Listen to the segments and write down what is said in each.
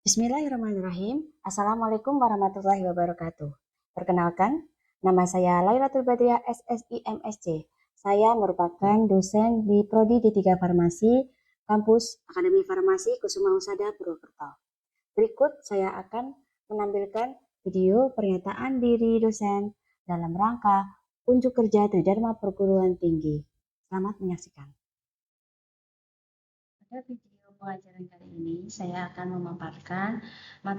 Bismillahirrahmanirrahim. Assalamualaikum warahmatullahi wabarakatuh. Perkenalkan, nama saya Lailatul Badriah SSI MSc. Saya merupakan dosen di Prodi D3 Farmasi, Kampus Akademi Farmasi Kusuma Husada Purwokerto. Berikut saya akan menampilkan video pernyataan diri dosen dalam rangka unjuk kerja Tridharma Perguruan Tinggi. Selamat menyaksikan. Pada video pengajaran kali ini, saya akan memaparkan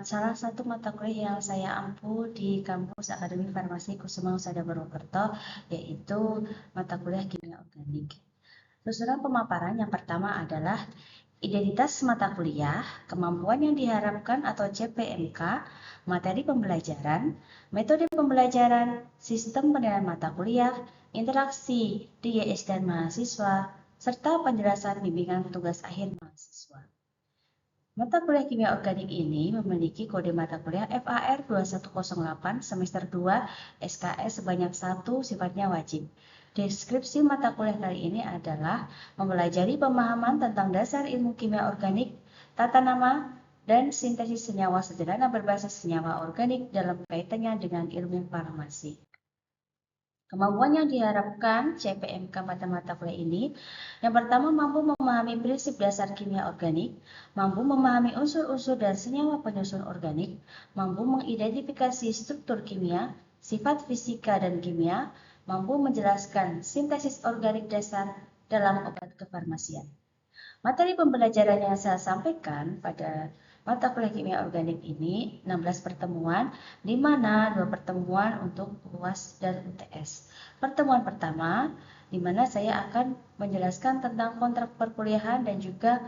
salah satu mata kuliah yang saya ampu di kampus Akademi Farmasi Kusuma Husada Purwokerto, yaitu mata kuliah Kimia Organik. Susunan pemaparan yang pertama adalah identitas mata kuliah, kemampuan yang diharapkan atau CPMK, materi pembelajaran, metode pembelajaran, sistem penilaian mata kuliah, interaksi DGS dan mahasiswa, serta penjelasan bimbingan tugas akhir mahasiswa. Mata kuliah kimia organik ini memiliki kode mata kuliah FAR 2108 semester 2 SKS sebanyak 1, sifatnya wajib. Deskripsi mata kuliah kali ini adalah mempelajari pemahaman tentang dasar ilmu kimia organik, tata nama, dan sintesis senyawa sederhana berbasis senyawa organik dalam kaitannya dengan ilmu farmasi. Kemampuan yang diharapkan CPMK pada mata kuliah ini, yang pertama mampu memahami prinsip dasar kimia organik, mampu memahami unsur-unsur dan senyawa penyusun organik, mampu mengidentifikasi struktur kimia, sifat fisika dan kimia, mampu menjelaskan sintesis organik dasar dalam obat kefarmasian. Materi pembelajaran yang saya sampaikan pada mata kuliah kimia organik ini 16 pertemuan, di mana 2 pertemuan untuk UAS dan UTS. Pertemuan pertama, di mana saya akan menjelaskan tentang kontrak perkuliahan dan juga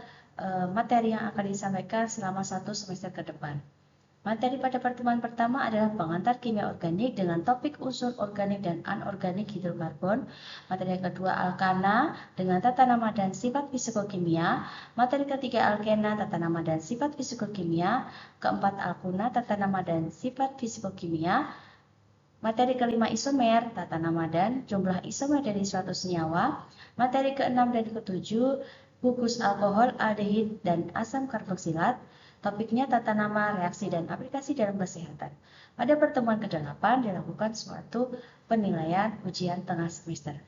materi yang akan disampaikan selama 1 semester ke depan. Materi pada pertemuan pertama adalah pengantar kimia organik dengan topik unsur organik dan anorganik hidrokarbon. Materi yang kedua alkana dengan tata nama dan sifat fisikokimia. Materi ketiga alkena, tata nama dan sifat fisikokimia. Keempat alkuna, tata nama dan sifat fisikokimia. Materi kelima isomer, tata nama dan jumlah isomer dari suatu senyawa. Materi keenam dan ketujuh gugus alkohol, aldehid, dan asam karboksilat. Topiknya tata nama, reaksi, dan aplikasi dalam kesehatan. Pada pertemuan ke-8 dilakukan suatu penilaian ujian tengah semester.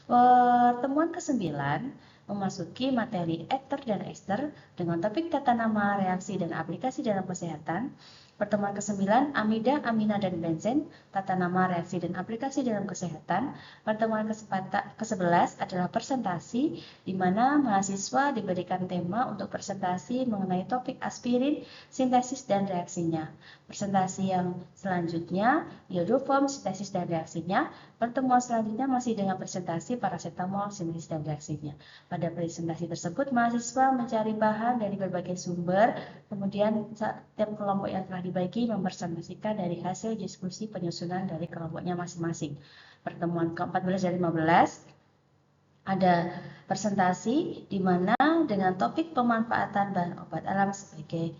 Pertemuan ke-9 memasuki materi ether dan ester dengan topik tata nama, reaksi, dan aplikasi dalam kesehatan. Pertemuan ke-9, amida, amina, dan benzen, tata nama, reaksi, dan aplikasi dalam kesehatan. Pertemuan ke-11 adalah presentasi, di mana mahasiswa diberikan tema untuk presentasi mengenai topik aspirin, sintesis, dan reaksinya. Presentasi yang selanjutnya, iodoform, sintesis, dan reaksinya. Pertemuan selanjutnya masih dengan presentasi paracetamol, sintesis, dan reaksinya. Pada presentasi tersebut, mahasiswa mencari bahan dari berbagai sumber, kemudian setiap kelompok yang telah dibagi mempresentasikan dari hasil diskusi penyusunan dari kelompoknya masing-masing. Pertemuan ke-14 dan 15 ada presentasi di mana dengan topik pemanfaatan bahan obat alam sebagai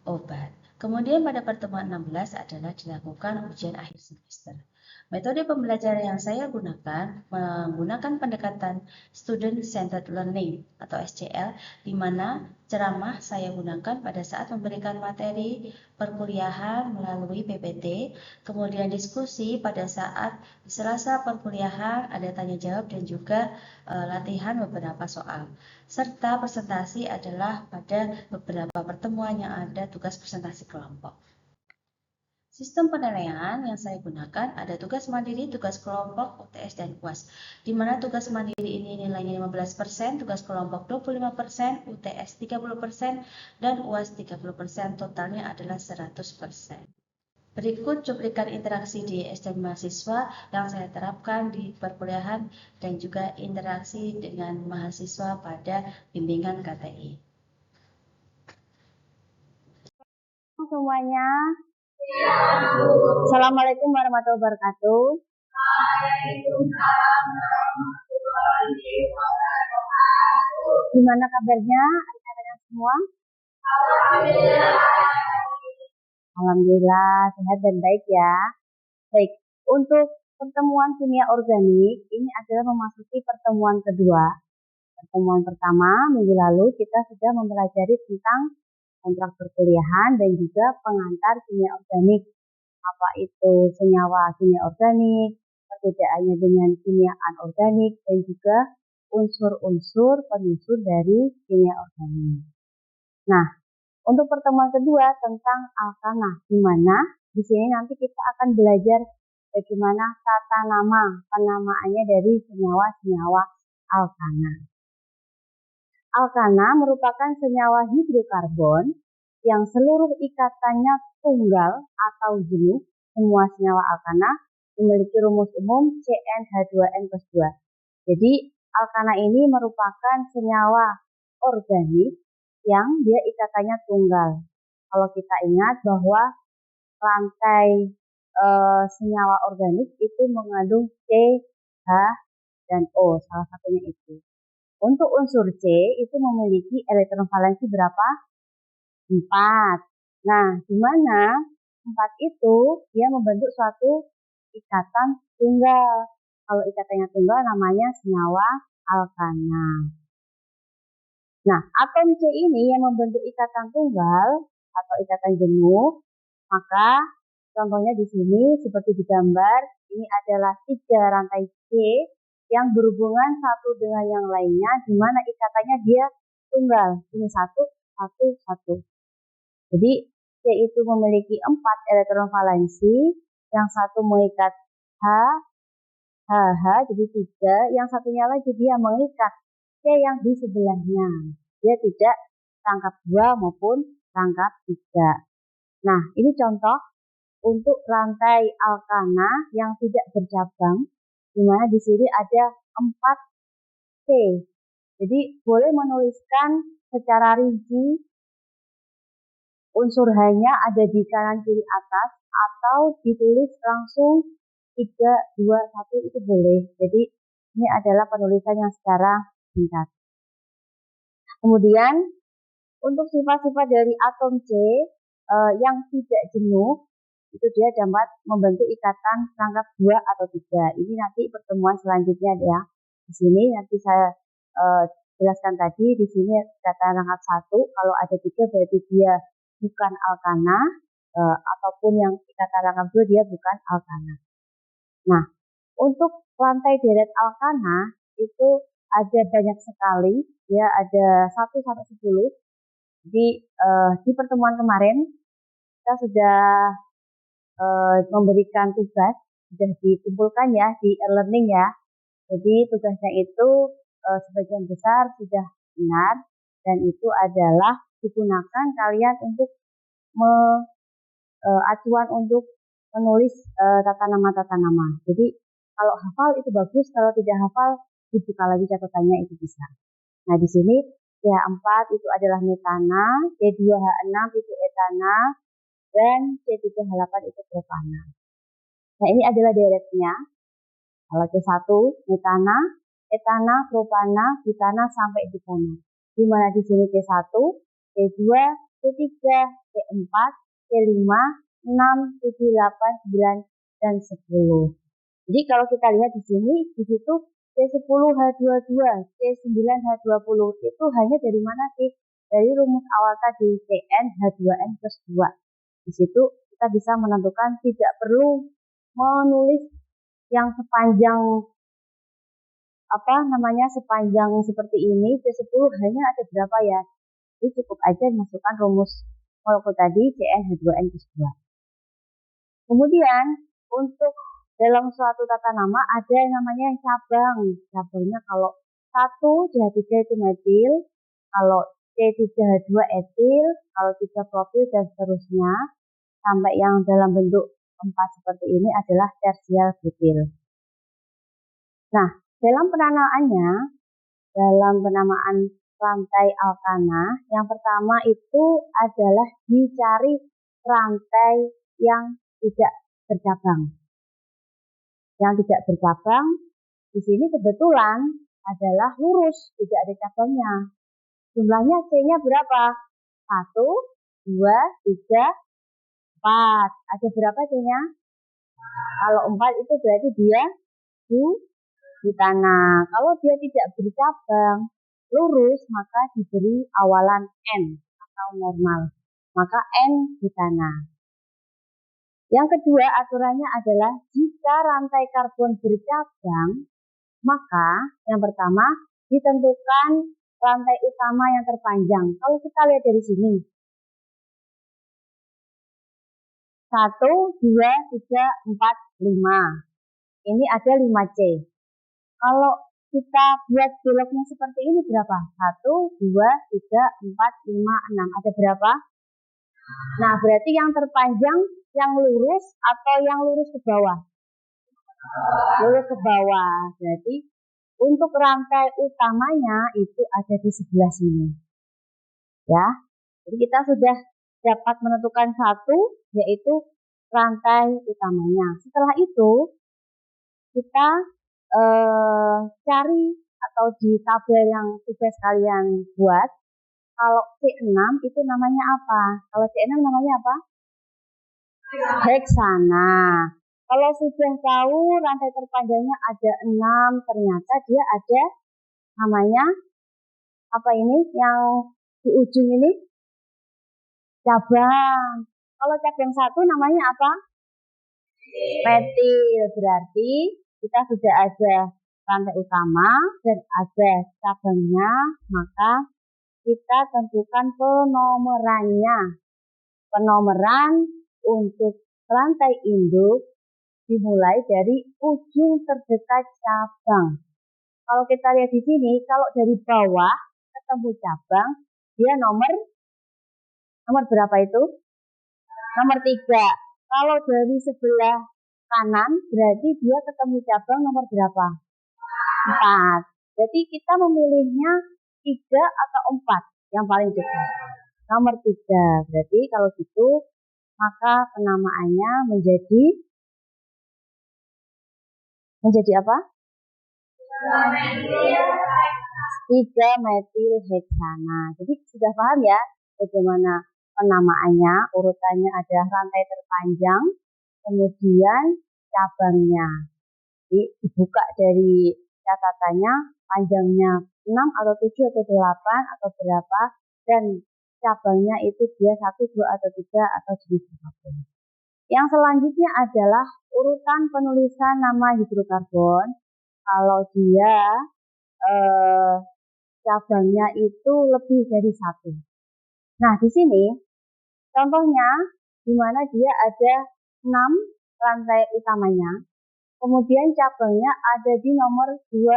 obat. Kemudian pada pertemuan 16 adalah dilakukan ujian akhir semester. Metode pembelajaran yang saya gunakan menggunakan pendekatan Student Centered Learning atau SCL, di mana ceramah saya gunakan pada saat memberikan materi perkuliahan melalui PPT, kemudian diskusi pada saat di sela-sela perkuliahan ada tanya jawab dan juga latihan beberapa soal. Serta presentasi adalah pada beberapa pertemuan yang ada tugas presentasi kelompok. Sistem penilaian yang saya gunakan ada tugas mandiri, tugas kelompok, UTS, dan UAS. Di mana tugas mandiri ini nilainya 15%, tugas kelompok 25%, UTS 30%, dan UAS 30%, totalnya adalah 100%. Berikut cuplikan interaksi di dan mahasiswa yang saya terapkan di perkuliahan dan juga interaksi dengan mahasiswa pada bimbingan KTI. Semuanya. Assalamualaikum warahmatullahi wabarakatuh. Waalaikumsalam warahmatullahi wabarakatuh. Gimana kabarnya adik-adik semua? Alhamdulillah sehat dan baik ya. Baik, untuk pertemuan kimia organik ini adalah memasuki pertemuan kedua. Pertemuan pertama minggu lalu kita sudah mempelajari tentang kontrak perkuliahan dan juga pengantar kimia organik. Apa itu senyawa kimia organik, perbedaannya dengan kimia anorganik, dan juga unsur-unsur penyusun dari kimia organik. Nah, untuk pertemuan kedua tentang alkana, di mana di sini nanti kita akan belajar bagaimana tata nama penamaannya dari senyawa-senyawa alkana. Alkana merupakan senyawa hidrokarbon yang seluruh ikatannya tunggal atau jenuh. Semua senyawa alkana memiliki rumus umum CnH2n+2. Jadi alkana ini merupakan senyawa organik yang dia ikatannya tunggal. Kalau kita ingat bahwa rantai senyawa organik itu mengandung C, H, dan O, salah satunya itu. Untuk unsur C itu memiliki elektron valensi berapa? 4. Nah, di mana 4 itu dia membentuk suatu ikatan tunggal. Kalau ikatannya tunggal namanya senyawa alkana. Nah, atom C ini yang membentuk ikatan tunggal atau ikatan jenuh, maka contohnya di sini seperti di gambar, ini adalah 3 rantai C yang berhubungan satu dengan yang lainnya, di mana ikatannya dia tunggal. Ini 1, 1, 1. Jadi C itu memiliki 4 elektron valensi, yang satu mengikat H, jadi 3, yang satunya lagi dia mengikat C yang di sebelahnya. Dia tidak rangkap 2 maupun rangkap 3. Nah, ini contoh untuk rantai alkana yang tidak bercabang, di mana di sini ada 4 C. Jadi boleh menuliskan secara rinci unsur H-nya ada di kanan kiri atas atau ditulis langsung 3, 2, 1 itu boleh. Jadi ini adalah penulisan yang secara singkat. Kemudian untuk sifat-sifat dari atom C yang tidak jenuh, itu dia dapat membentuk ikatan rangkap 2 atau 3. Ini nanti pertemuan selanjutnya ya. Di sini nanti saya jelaskan tadi, di sini ikatan rangkap 1, kalau ada 3 berarti dia bukan alkana, ataupun yang ikatan rangkap 2 dia bukan alkana. Nah, untuk rantai deret alkana itu ada banyak sekali, ya ada 1 sampai 10. Jadi di pertemuan kemarin kita sudah memberikan tugas, sudah dikumpulkan ya di e-learning ya. Jadi tugasnya itu sebagian besar sudah benar, dan itu adalah digunakan kalian untuk acuan untuk menulis tata nama. Jadi kalau hafal itu bagus, kalau tidak hafal dibuka lagi catatannya itu bisa. Nah, di sini CH4 itu adalah metana, C2H6 itu etana, dan C3H8 itu propana. Nah, ini adalah deretnya. Kalau C1 metana, etana, propana, butana sampai butana. Di mana di sini C1, C2, C3, C4, C5, 6, 7, 8, 9, dan 10. Jadi kalau kita lihat di sini, di situ C10H22, C9H20 itu hanya dari mana sih? Dari rumus awal tadi CnH2n+2. Di situ kita bisa menentukan, tidak perlu menulis yang sepanjang sepanjang seperti ini. C10 hanya ada berapa ya? Jadi cukup aja masukkan rumus molekul tadi CnH2n+2. Kemudian untuk dalam suatu tata nama ada yang namanya cabang. Cabangnya kalau 1 CH3 itu metil, kalau C3H2 etil, kalau 3 propil dan seterusnya, sampai yang dalam bentuk 4 seperti ini adalah tersial butil. Nah, dalam penamaan rantai alkana, yang pertama itu adalah dicari rantai yang tidak bercabang. Yang tidak bercabang di sini kebetulan adalah lurus, tidak ada cabangnya. Jumlahnya C-nya berapa? 1, 2, 3, 4. Ada berapa C-nya? Kalau 4 itu berarti dia butana. Kalau dia tidak bercabang, lurus, maka diberi awalan N atau normal. Maka N-butana. Yang kedua aturannya adalah jika rantai karbon bercabang, maka yang pertama ditentukan rantai utama yang terpanjang. Kalau kita lihat dari sini, 1, 2, 3, 4, 5. Ini ada 5C. Kalau kita buat beloknya seperti ini berapa? 1, 2, 3, 4, 5, 6. Ada berapa? Nah, berarti yang terpanjang yang lurus atau yang lurus ke bawah? Lurus ke bawah. Berarti untuk rantai utamanya itu ada di sebelah sini. Ya. Jadi kita sudah dapat menentukan satu, yaitu rantai utamanya. Setelah itu kita cari atau di tabel yang tugas kalian buat, kalau C6 itu namanya apa? Kalau C6 namanya apa? Heksana. Kalau sudah tahu rantai terpanjangnya ada 6, ternyata dia ada namanya apa ini yang di ujung ini? Cabang. Kalau cabang 1 namanya apa? Metil. Berarti kita sudah ada rantai utama dan ada cabangnya, maka kita tentukan penomerannya. Penomeran untuk rantai induk dimulai dari ujung terdekat cabang. Kalau kita lihat di sini, kalau dari bawah ketemu cabang, dia nomor berapa itu? Nomor 3. Kalau dari sebelah kanan, berarti dia ketemu cabang nomor berapa? 4. Jadi kita memilihnya 3 atau 4 yang paling dekat. Nomor 3. Berarti kalau gitu, maka penamaannya menjadi apa? 3-metil heksana. Jadi sudah paham ya bagaimana penamaannya? Urutannya adalah rantai terpanjang, kemudian cabangnya. Jadi dibuka dari catatannya, panjangnya 6 atau 7 atau 8 atau berapa, dan cabangnya itu dia 1, 2 atau 3 atau jenis apapun. Yang selanjutnya adalah urutan penulisan nama hidrokarbon. Kalau dia cabangnya itu lebih dari 1. Nah, di sini contohnya di mana dia ada 6 rantai utamanya. Kemudian cabangnya ada di nomor 2,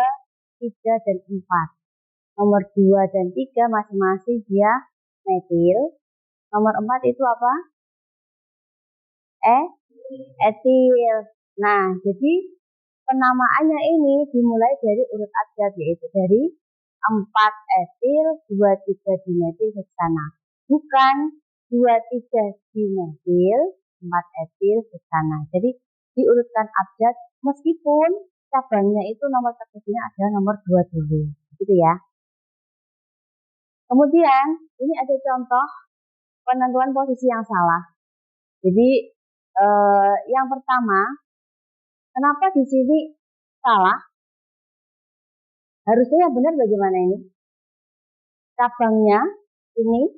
3, dan 4. Nomor 2 dan 3 masing-masing dia metil. Nomor 4 itu apa? Etil. Nah, jadi penamaannya ini dimulai dari urut abjad, yaitu dari 4 etil, 2, 3 dimetil heksana. Bukan 2, 3 dimetil, 4 etil heksana. Jadi diurutkan abjad meskipun cabangnya itu nomor terkecilnya adalah nomor 2 dulu. Gitu ya. Kemudian ini ada contoh penentuan posisi yang salah. Jadi yang pertama, kenapa di sini salah? Harusnya yang benar bagaimana ini? Cabangnya ini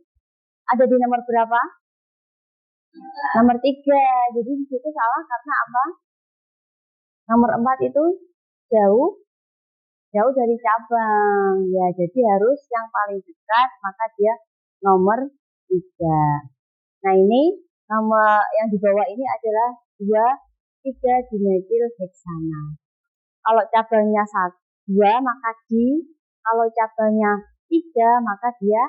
ada di nomor berapa? Nomor 3. Jadi di situ salah karena apa? Nomor 4 itu jauh dari cabang. Ya, jadi harus yang paling dekat, maka dia nomor 3. Nah, ini nama yang di bawah ini adalah 2, 3 dimetil heksana. Kalau cabangnya 2 maka di, kalau cabangnya 3 maka dia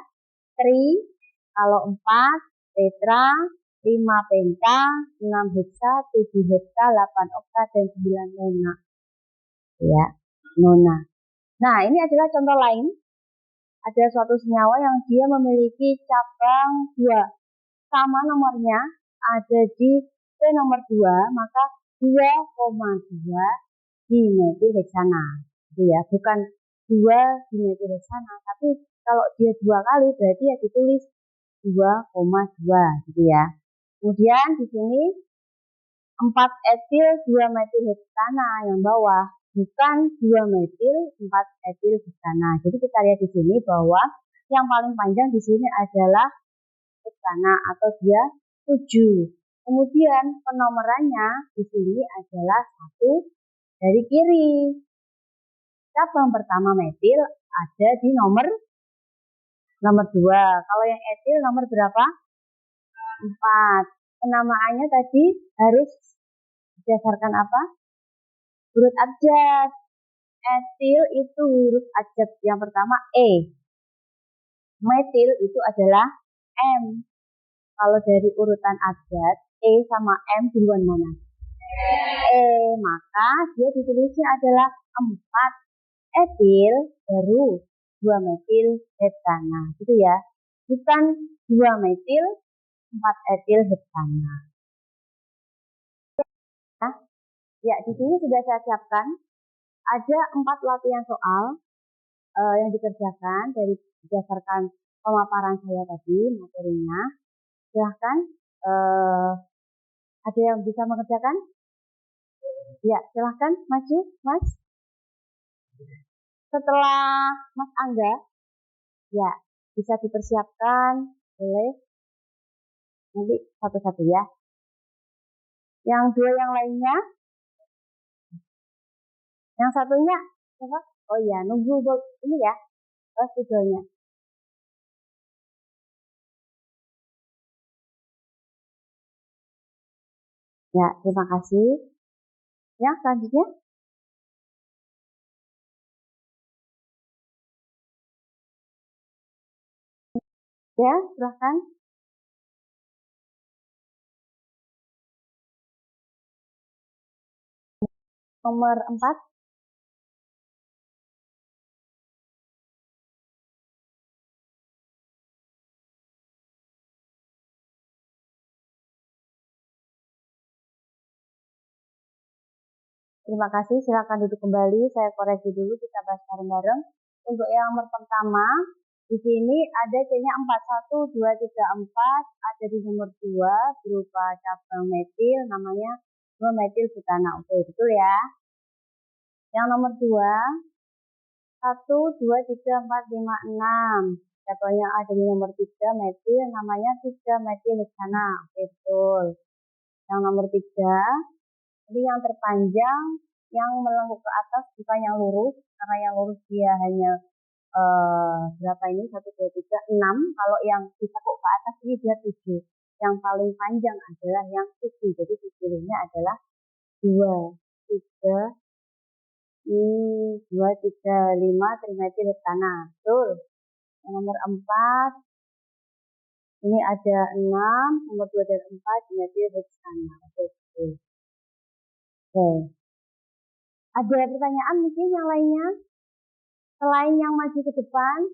tri, kalau 4 tetra, 5 penta, 6 heksa, 7 heksa, 8 okta, dan 9 nona. Ya, nona. Nah, ini adalah contoh lain. Ada suatu senyawa yang dia memiliki cabang 2. Sama nomornya ada di C nomor 2, maka 2,2 dimetil heksana. Itu ya, bukan 2 dimetil heksana, tapi kalau dia 2 kali berarti ya ditulis 2,2 gitu ya. Kemudian di sini 4 etil 2 metil heksana yang bawah, bukan 2 metil 4 etil heksana. Jadi kita lihat di sini bahwa yang paling panjang di sini adalah heksana atau dia 7. Kemudian penomorannya di sini adalah 1 dari kiri. Cabang pertama metil ada di nomor 2. Kalau yang etil nomor berapa? 4. Penamaannya tadi harus berdasarkan apa? Huruf abjad. Etil itu huruf abjad yang pertama E. Metil itu adalah M. Kalau dari urutan abjad, E sama M duluan mana? E, maka dia ditulisnya adalah 4 etil baru 2 metil heptana. Gitu ya. Bukan 2 metil 4 etil heptana. Ya, di sini sudah saya siapkan. Ada 4 latihan soal yang dikerjakan dari berdasarkan pemaparan saya tadi materinya. Silahkan, ada yang bisa mengerjakan? Ya, silahkan maju, Mas. Setelah Mas Angga, ya bisa dipersiapkan, boleh. Nanti satu-satu ya. Yang 2 yang lainnya, yang satunya, apa? Oh iya, nunggu ini ya, videonya. Ya, terima kasih. Yang selanjutnya. Ya, silahkan. Nomor 4. Terima kasih, silakan duduk kembali. Saya koreksi dulu, kita bahas bareng-bareng. Untuk yang nomor pertama, di sini ada C-nya 4, 1, 2, 3, 4. Ada di nomor 2 berupa cabang metil, namanya 2 metil butana. Oke, betul ya. Yang nomor 2, 1, 2, 3, 4, 5, 6. Cabang yang ada di nomor 3 metil, namanya 3 metil heksana. Oke, betul. Yang nomor 3, jadi yang terpanjang, yang melengkung ke atas bukan yang lurus, karena yang lurus dia hanya berapa ini? 1, 2, 3, 6. Kalau yang ditekuk ke atas ini dia 7. Yang paling panjang adalah yang 7. Jadi dipilihnya adalah 2, 3, 2, 3, 5 trimetil heksana. Betul. Yang nomor 4, ini ada 6, nomor 2 dan 4 trimetil heksana. Oke. Ada pertanyaan mungkin yang lainnya? Selain yang maju ke depan,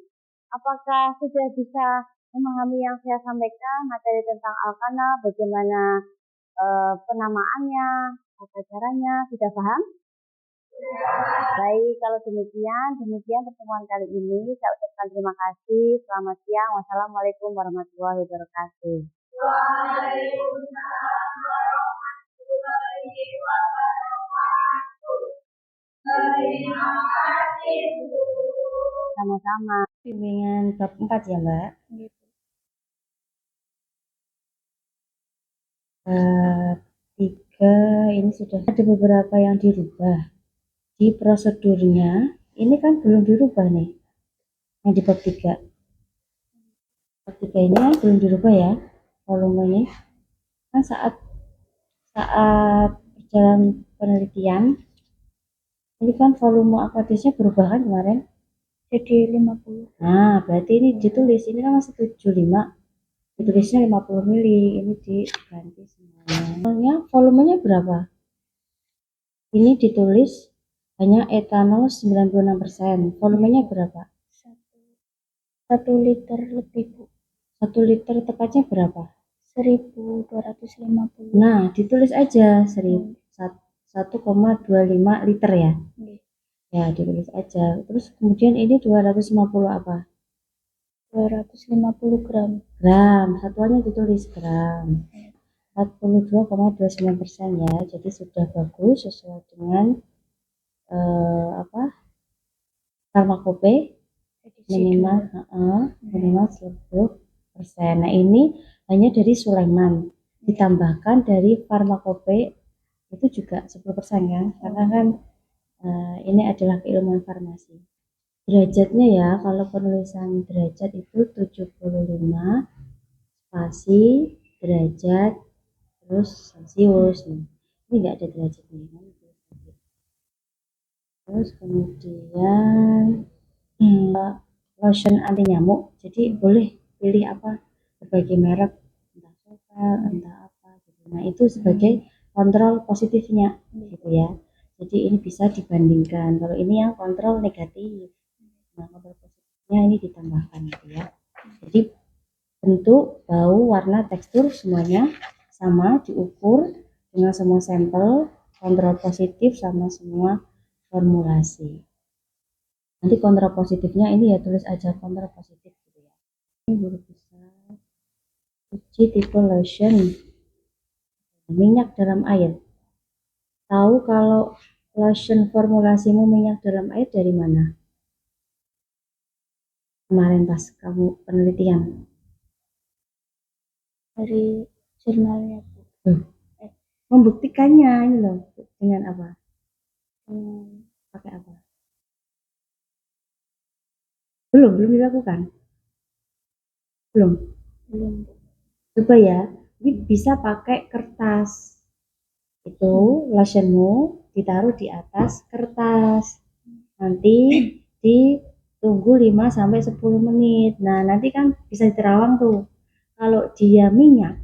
apakah sudah bisa memahami yang saya sampaikan, materi tentang alkana, bagaimana penamaannya, tata caranya, sudah paham? Baik, kalau demikian pertemuan kali ini. Saya ucapkan terima kasih. Selamat siang. Wassalamualaikum warahmatullahi wabarakatuh. Waalaikumsalam warahmatullahi wabarakatuh. Terima kasih. Sama-sama. Bimbingan bab 4 ya, Mbak? Bab 3 ini sudah ada beberapa yang dirubah. Di prosedurnya, ini kan belum dirubah nih. Yang di bab 3. Bab 3 ini kan belum dirubah ya, volumenya. Kan saat berjalan penelitian, ini kan volume aquadisnya berubah kan kemarin? Jadi 50. Nah, berarti ini ditulis, ini kan masih 75. Ditulisnya 50 mili, ini diganti semuanya. Volumenya berapa? Ini ditulis hanya etanol 96%. Volumenya berapa? 1 liter lebih, Bu. 1 liter tepatnya berapa? 1250. Nah, ditulis aja 1,25 liter ya. Ya, ditulis aja. Terus kemudian ini 250 apa? 250 gram. Satuannya ditulis gram. 42,29% ya. Jadi sudah bagus sesuai dengan farmakope minimal 10%. 10%. Nah, ini hanya dari Sulaiman. Ditambahkan dari Farmakope itu juga 10% kan, karena kan ini adalah keilmuan farmasi. Derajatnya ya, kalau penulisan derajat itu 75 spasi derajat terus Celsius. Ini nggak ada derajatnya kan. Terus kemudian lotion anti nyamuk, jadi boleh pilih apa, berbagai merek, entah Sovel, entah apa gitu. Nah, itu sebagai kontrol positifnya gitu ya. Jadi ini bisa dibandingkan. Kalau ini yang kontrol negatif, nah kontrol positifnya ini ditambahkan gitu ya. Jadi bentuk, bau, warna, tekstur semuanya sama, diukur dengan semua sampel, kontrol positif sama semua formulasi. Nanti kontrol positifnya ini ya tulis aja kontrol positif gitu ya. Ini huruf besar. Uji tipe lotion. Minyak dalam air. Tahu kalau lotion formulasimu minyak dalam air dari mana? Kemarin pas kamu penelitian. Dari jurnalnya, Bu. Membuktikannya ini loh dengan apa? Pakai apa? Belum dilakukan. Belum. Coba ya, ini bisa pakai kertas. Itu lotionmu ditaruh di atas kertas. Nanti ditunggu 5 sampai 10 menit. Nah, nanti kan bisa diterawang tuh. Kalau dia minyak,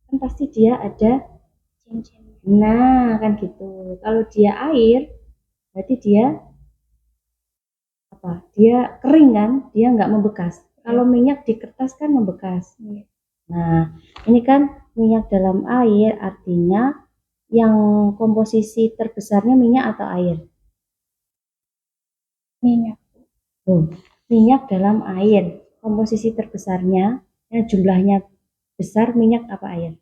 kan pasti dia ada cincin. Nah, kan gitu. Kalau dia air, berarti dia apa? Dia kering kan? Dia nggak membekas. Kalau minyak di kertas kan membekas. Nah, ini kan minyak dalam air, artinya yang komposisi terbesarnya minyak atau air? Minyak. Minyak dalam air, komposisi terbesarnya, yang jumlahnya besar, minyak apa air?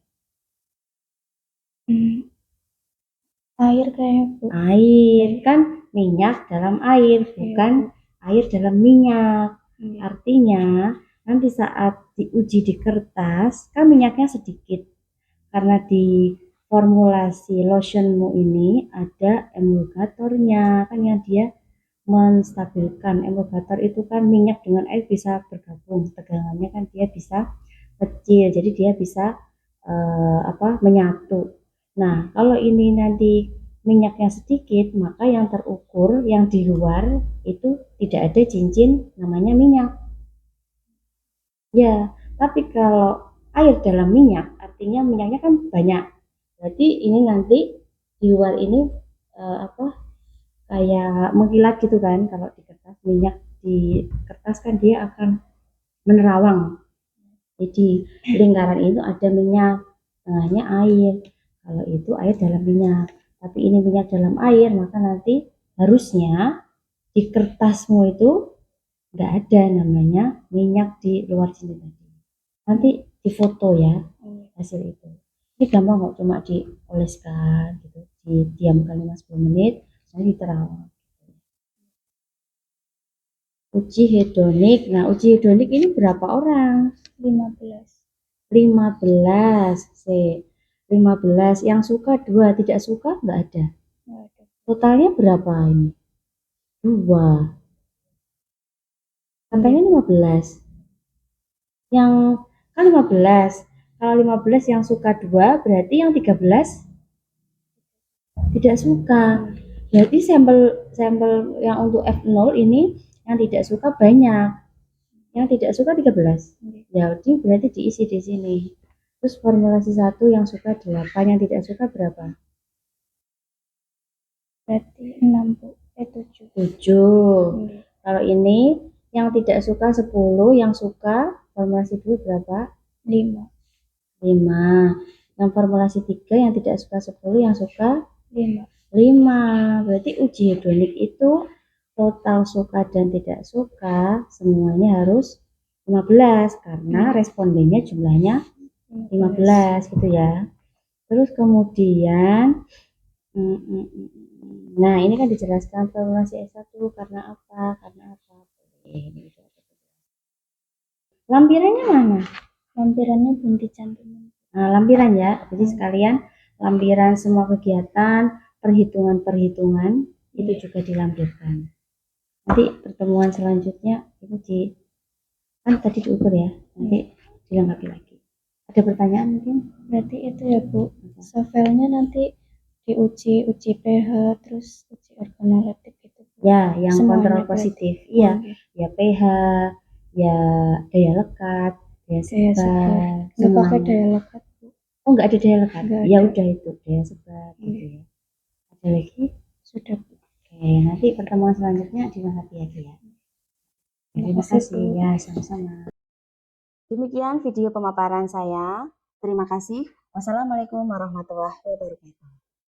Air kayaknya, Bu. Air, kan minyak dalam air, bukan air dalam minyak. Artinya nanti saat diuji di kertas kan minyaknya sedikit, karena di formulasi lotionmu ini ada emulgatornya kan, yang dia menstabilkan. Emulgator itu kan minyak dengan air bisa bergabung, tegangannya kan dia bisa kecil, jadi dia bisa menyatu. Nah, kalau ini nanti minyaknya sedikit, maka yang terukur yang di luar itu tidak ada cincin namanya minyak. Ya, tapi kalau air dalam minyak, artinya minyaknya kan banyak. Berarti ini nanti di luar ini kayak mengkilat gitu kan. Kalau di kertas, minyak di kertas kan dia akan menerawang. Jadi lingkaran itu ada minyak, tengahnya air. Kalau itu air dalam minyak. Tapi ini minyak dalam air, maka nanti harusnya di kertasmu itu nggak ada namanya minyak di luar sini tadi. Nanti difoto ya hasil itu. Ini gampang kok, cuma dioleskan gitu, didiamkan 5-10 menit, nanti diterawang. Uji hedonik. Nah, uji hedonik ini berapa orang? 15. 15 yang suka 2, tidak suka nggak ada. Totalnya berapa ini? 2. Katanya 15. Yang kan 15. Kalau 15 yang suka 2, berarti yang 13 tidak suka. Berarti sampel yang untuk F0 ini yang tidak suka banyak. Yang tidak suka 13. Ya, berarti diisi di sini. Terus formulasi 1 yang suka 8, yang tidak suka berapa? Berarti 6, Bu. 7. Kalau ini yang tidak suka 10, yang suka formulasi 2 berapa? 5. Yang formulasi 3 yang tidak suka 10, yang suka 5. Berarti uji hedonik itu total suka dan tidak suka semuanya harus 15, karena respondennya jumlahnya 15 gitu ya. Terus kemudian nah, ini kan dijelaskan formulasi S1 karena apa? Lampirannya mana? Lampirannya belum dicantumin. Nah, lampiran ya, jadi sekalian lampiran semua kegiatan, perhitungan-perhitungan itu juga dilampirkan. Nanti pertemuan selanjutnya itu kan tadi diukur ya, nanti dilengkapi lagi. Ada pertanyaan mungkin? Berarti itu ya Bu, sovelnya nanti uji pH, terus uji organoleptik gitu. Ya, yang Semuanya kontrol positif. Iya, ya pH, ya daya lekat, daya sebar, nggak pakai semuanya. daya lekat Bu. Oh, nggak ada daya lekat? Nggak Ya ada. udah itu daya sebar gitu ya. Ada lagi? Sudah Bu. Oke, nanti pertemuan selanjutnya dilengkapi lagi ya. Terima kasih ya, sama-sama. Demikian video pemaparan saya. Terima kasih. Wassalamualaikum warahmatullahi wabarakatuh.